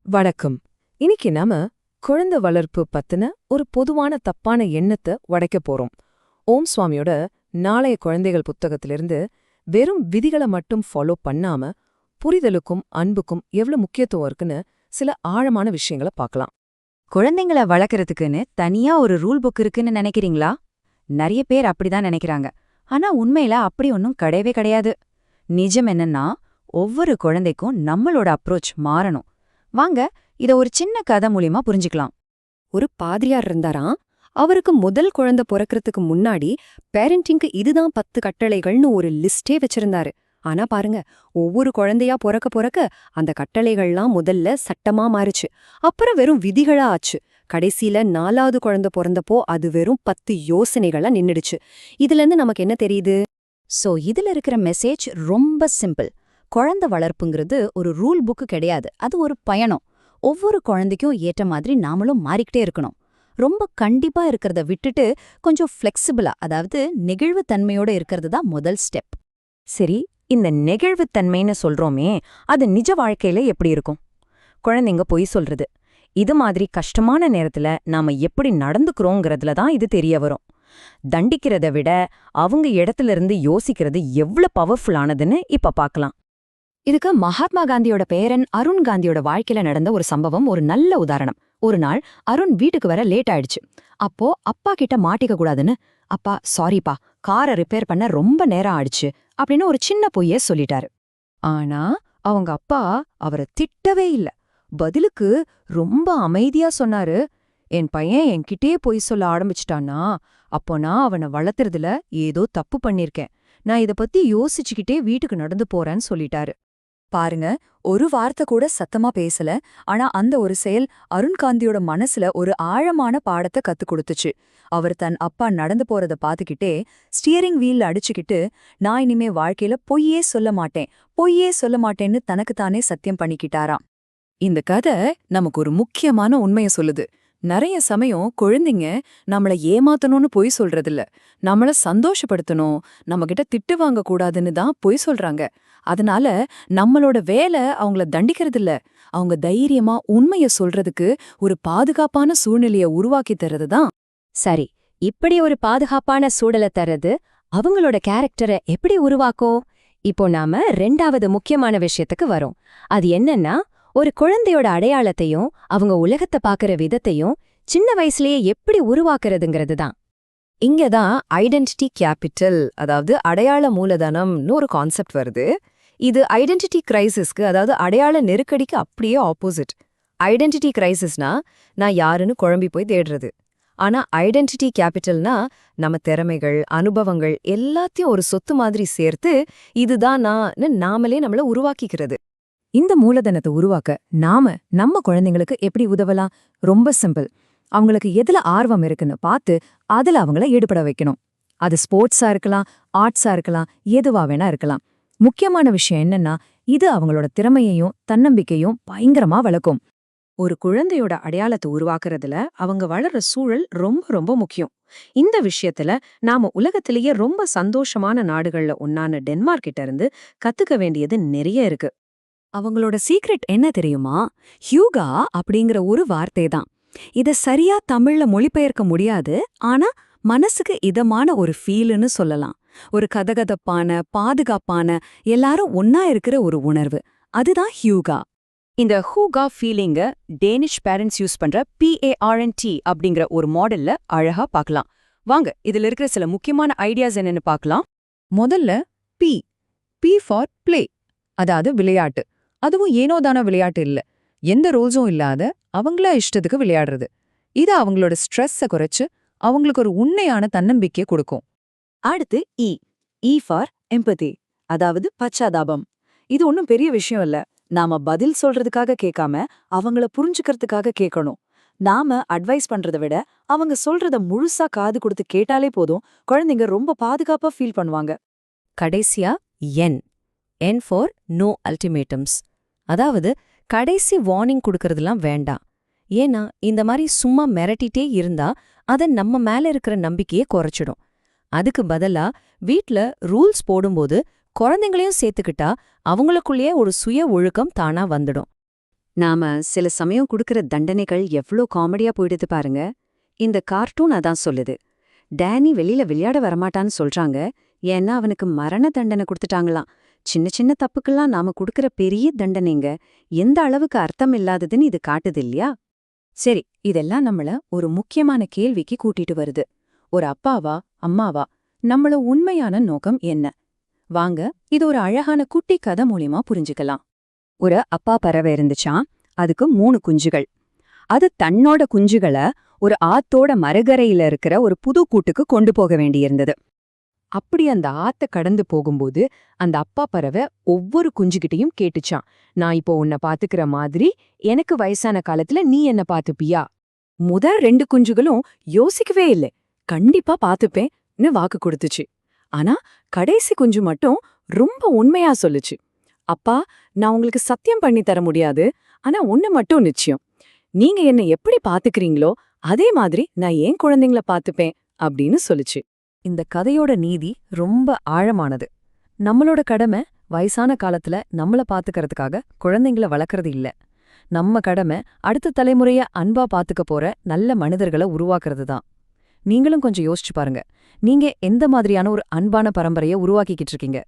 வணக்கம். இன்னைக்கு நாம குழந்தை வளர்ப்பு பத்தின ஒரு பொதுவான தப்பான எண்ணத்தை உடைக்க போறோம். ஓம் சுவாமியோட நாளைய குழந்தைகள் புத்தகத்திலிருந்து வெறும் விதிகளை மட்டும் ஃபாலோ பண்ணாம புரிதலுக்கும் அன்புக்கும் எவ்வளவு முக்கியத்துவம் இருக்குன்னு சில ஆழமான விஷயங்களை பார்க்கலாம். குழந்தைங்கள வளர்க்கறதுக்குன்னு தனியா ஒரு ரூல் புக் இருக்குன்னு நினைக்கிறீங்களா? நிறைய பேர் அப்படிதான் நினைக்கிறாங்க. ஆனா உண்மையில அப்படி ஒன்னும் கிடையவே கிடையாது. நிஜம் என்னன்னா, ஒவ்வொரு குழந்தைக்கும் நம்மளோட அப்ரோச் மாறணும். வாங்க, இத ஒரு சின்ன கதை மூலியமா புரிஞ்சுக்கலாம். ஒரு பாதிரியார் இருந்தாராம். அவருக்கு முதல் குழந்தை பிறக்கறதுக்கு முன்னாடி பேரண்டிங்க்கு இதுதான் 10 கட்டளைகள்னு ஒரு லிஸ்டே வச்சிருந்தாரு. ஆனா பாருங்க, ஒவ்வொரு குழந்தையா பிறக்க அந்த கட்டளைகள்லாம் முதல்ல சட்டமா மாறுச்சு. அப்புறம் வெறும் விதிகளா ஆச்சு. கடைசியில 4வது குழந்தை பிறந்தப்போ அது வெறும் 10 யோசனைகளா நின்னுடுச்சு. இதுல இருந்து நமக்கு என்ன தெரியுது? இதுல இருக்கிற மெசேஜ் ரொம்ப சிம்பிள். குழந்தை வளர்ப்புங்கிறது ஒரு ரூல் புக்கு கிடையாது, அது ஒரு பயணம். ஒவ்வொரு குழந்தைக்கும் ஏற்ற மாதிரி நாமளும் மாறிக்கிட்டே இருக்கணும். ரொம்ப கண்டிப்பா இருக்கிறத விட்டுட்டு கொஞ்சம் ஃப்ளெக்சிபிளா, அதாவது நெகிழ்வுத்தன்மையோட இருக்கிறது தான் முதல் ஸ்டெப். சரி, இந்த நெகிழ்வுத்தன்மைன்னு சொல்றோமே, அது நிஜ வாழ்க்கையில எப்படி இருக்கும்? குழந்தைங்க பொய் சொல்றது, இது மாதிரி கஷ்டமான நேரத்துல நாம எப்படி நடந்துக்கிறோங்கிறதுல தான் இது தெரிய வரும். தண்டிக்கிறத விட அவங்க இடத்துல இருந்து யோசிக்கிறது எவ்வளவு பவர்ஃபுல்லானதுன்னு இப்ப பார்க்கலாம். இதுக்கு மகாத்மா காந்தியோட பேரன் அருண் காந்தியோட வாழ்க்கையில நடந்த ஒரு சம்பவம் ஒரு நல்ல உதாரணம். ஒரு நாள் அருண் வீட்டுக்கு வர லேட் ஆயிடுச்சு. அப்போ அப்பா கிட்ட மாட்டிக்க கூடாதுன்னு, அப்பா சாரிப்பா, காரை ரிப்பேர் பண்ண ரொம்ப நேரம் ஆயிடுச்சு அப்படின்னு ஒரு சின்ன பொய்ய சொல்லிட்டாரு. ஆனா அவங்க அப்பா அவரை திட்டவே இல்ல. பதிலுக்கு ரொம்ப அமைதியா சொன்னாரு, என் பையன் என்கிட்டே பொய் சொல்ல ஆரம்பிச்சிட்டானா, அப்போ நான் அவனை வளர்த்துறதுல ஏதோ தப்பு பண்ணிருக்கேன். நான் இத பத்தி யோசிச்சுக்கிட்டே வீட்டுக்கு நடந்து போறேன்னு சொல்லிட்டாரு. பாருங்க, ஒரு வார்த்தை கூட சத்தமா பேசல. ஆனா அந்த ஒரு செயல் அருண் காந்தியோட மனசுல ஒரு ஆழமான பாடத்தை கத்துக் கொடுத்துச்சு. அவர் தன் அப்பா நடந்து போறத பாத்துக்கிட்டே ஸ்டியரிங் வீல்ல அடிச்சுக்கிட்டு, நான் இனிமே வாழ்க்கையில பொய்யே சொல்ல மாட்டேன்னு தனக்குத்தானே சத்தியம் பண்ணிக்கிட்டாராம். இந்த கதை நமக்கு ஒரு முக்கியமான உண்மையை சொல்லுது. நிறைய சமயம் குழந்தைங்க நம்மள ஏமாத்தணும்னு பொய் சொல்றதில்ல, நம்மள சந்தோஷப்படுத்தணும், நம்மகிட்ட திட்டு வாங்க கூடாதுன்னு தான் பொய் சொல்றாங்க. அதனால நம்மளோட வேலை அவங்கள தண்டிக்கிறதில்ல, அவங்க தைரியமா உண்மைய சொல்றதுக்கு ஒரு பாதுகாப்பான சூழ்நிலைய உருவாக்கி தர்றதுதான். சரி, இப்படி ஒரு பாதுகாப்பான சூழலை தர்றது அவங்களோட கேரக்டரை எப்படி உருவாக்கும்? இப்போ நாம 2வது முக்கியமான விஷயத்துக்கு வரோம். அது என்னன்னா, ஒரு குழந்தையோட அடையாளத்தையும் அவங்க உலகத்தை பார்க்கற விதத்தையும் சின்ன வயசுலயே எப்படி உருவாக்குறதுங்கிறது தான். இங்கதான் ஐடென்டிட்டி கேபிட்டல், அதாவது அடையாள மூலதனம்னு ஒரு கான்செப்ட் வருது. இது ஐடென்டிட்டி கிரைசிஸ்க்கு, அதாவது அடையாள நெருக்கடிக்கு அப்படியே ஆப்போசிட். ஐடென்டிட்டி கிரைசிஸ்னா நான் யாருன்னு குழம்பி போய் தேடுறது. ஆனா ஐடென்டிட்டி கேபிட்டல்னா நம்ம திறமைகள், அனுபவங்கள் எல்லாத்தையும் ஒரு சொத்து மாதிரி சேர்த்து இதுதான் நான் நாமளே நம்மள உருவாக்கிக்கிறது. இந்த மூலதனத்தை உருவாக்க நம்ம குழந்தைங்களுக்கு எப்படி உதவலாம்? ரொம்ப சிம்பிள். அவங்களுக்கு எதுல ஆர்வம் இருக்குன்னு பார்த்து அதுல அவங்கள ஈடுபட வைக்கணும். அது ஸ்போர்ட்ஸா இருக்கலாம், ஆர்ட்ஸா இருக்கலாம், எதுவா வேணா இருக்கலாம். முக்கியமான விஷயம் என்னன்னா, இது அவங்களோட திறமையையும் தன்னம்பிக்கையும் பயங்கரமா வளர்க்கும். ஒரு குழந்தையோட அடையாளத்தை உருவாக்குறதுல அவங்க வளர்ற சூழல் ரொம்ப ரொம்ப முக்கியம். இந்த விஷயத்துல நாம உலகத்திலேயே ரொம்ப சந்தோஷமான நாடுகள்ல ஒன்னான டென்மார்க் கிட்ட இருந்து கத்துக்க வேண்டியது நிறைய இருக்கு. அவங்களோட சீக்ரெட் என்ன தெரியுமா? ஹியூகா அப்படிங்கிற ஒரு வார்த்தை தான். இத சரியா தமிழ்ல மொழிபெயர்க்க முடியாது, ஆனா மனசுக்கு இதமான ஒரு ஃபீல்னு சொல்லலாம். ஒரு கதகதப்பான, பாதுகாப்பான, எல்லாரும் ஒன்னா இருக்கிற ஒரு உணர்வு, அதுதான் ஹியூகா. இந்த ஹூகா ஃபீலிங்க டேனிஷ் பேரண்ட்ஸ் யூஸ் பண்ற PARNT அப்படிங்கிற ஒரு மாடல்ல அழகா பார்க்கலாம். வாங்க, இதுல இருக்கிற சில முக்கியமான ஐடியாஸ் என்னன்னு பார்க்கலாம். முதல்ல P ஃபார் பிளே, அதாவது விளையாட்டு. அதுவும் ஏனோதான விளையாட்டு இல்ல, எந்த ரூல்ஸும் இல்லாத அவங்கள இஷ்டத்துக்கு விளையாடுறது. இது அவங்களோட ஸ்ட்ரெஸ்ஸை குறைச்சு அவங்களுக்கு ஒரு உண்மையான தன்னம்பிக்கையை கொடுக்கும். அடுத்து E ஃபார் எம்பதி, அதாவது பச்சாதாபம். இது ஒன்றும் பெரிய விஷயம் இல்ல, நாம பதில் சொல்றதுக்காக கேட்காம அவங்கள புரிஞ்சுக்கிறதுக்காக கேட்கணும். நாம அட்வைஸ் பண்றதை விட அவங்க சொல்றத முழுசா காது கொடுத்து கேட்டாலே போதும், குழந்தைங்க ரொம்ப பாதுகாப்பா ஃபீல் பண்ணுவாங்க. கடைசியா N ஃபார் நோ அல்டிமேட்டம்ஸ், அதாவது கடைசி வார்னிங் கொடுக்கறதுலாம் வேண்டாம். ஏன்னா இந்த மாதிரி சும்மா மிரட்டிட்டே இருந்தா அத நம்ம மேல இருக்கிற நம்பிக்கையை குறைச்சிடும். அதுக்கு பதிலா வீட்ல ரூல்ஸ் போடும்போது குழந்தைங்களையும் சேர்த்துக்கிட்டா அவங்களுக்குள்ளேயே ஒரு சுய ஒழுக்கம் தானா வந்துடும். நாம சில சமயம் கொடுக்கிற தண்டனைகள் எவ்ளோ காமெடியா போயிடுது பாருங்க. இந்த கார்ட்டூன் அதான் சொல்லுது. டேனி வெளியில விளையாட வரமாட்டான்னு சொல்றாங்க, ஏன்னா அவனுக்கு மரண தண்டனை கொடுத்துட்டாங்களாம். சின்ன சின்ன தப்புக்கெல்லாம் நாம கொடுக்கிற பெரிய தண்டனைங்க எந்த அளவுக்கு அர்த்தம் இல்லாததுன்னு இது காட்டுது இல்லையா? சரி, இதெல்லாம் நம்மள ஒரு முக்கியமான கேள்விக்கு கூட்டிட்டு வருது. ஒரு அப்பாவா அம்மாவா நம்மள உண்மையான நோக்கம் என்ன? வாங்க, இது ஒரு அழகான குட்டி கதை மூலியமா புரிஞ்சுக்கலாம். ஒரு அப்பா பறவை இருந்துச்சாம். அதுக்கு 3 குஞ்சுகள். அது தன்னோட குஞ்சுகளை ஒரு ஆத்தோட மரகரையில இருக்கிற ஒரு புது கூட்டுக்கு கொண்டு போக வேண்டியிருந்தது. அப்படி அந்த ஆத்த கடந்து போகும்போது அந்த அப்பா பறவை ஒவ்வொரு குஞ்சுகிட்டையும் கேட்டுச்சான், நான் இப்போ உன்னை பாத்துக்கிற மாதிரி எனக்கு வயசான காலத்துல நீ என்ன பாத்துப்பியா? முதல் 2 குஞ்சுகளும் யோசிக்கவே இல்லை, கண்டிப்பா பாத்துப்பேன்னு வாக்கு கொடுத்துச்சு. ஆனா கடைசி குஞ்சு மட்டும் ரொம்ப உண்மையா சொல்லுச்சு, அப்பா, நான் உங்களுக்கு சத்தியம் பண்ணி தர முடியாது, ஆனா ஒண்ணு மட்டும் நிச்சயம், நீங்க என்ன எப்படி பாத்துக்கிறீங்களோ அதே மாதிரி நான் என் குழந்தைங்கள பாத்துப்பேன் அப்படின்னு சொல்லுச்சு. இந்த கதையோட நீதி ரொம்ப ஆழமானது. நம்மளோட கடமை வயசான காலத்துல நம்மள பாத்துக்கிறதுக்காக குழந்தைங்கள வளர்க்கறது இல்ல. நம்ம கடமை அடுத்த தலைமுறைய அன்பா பாத்துக்க போற நல்ல மனிதர்களை உருவாக்குறது தான். நீங்களும் கொஞ்சம் யோசிச்சு பாருங்க, நீங்க எந்த மாதிரியான ஒரு அன்பான பரம்பரைய உருவாக்கிக்கிட்டு இருக்கீங்க?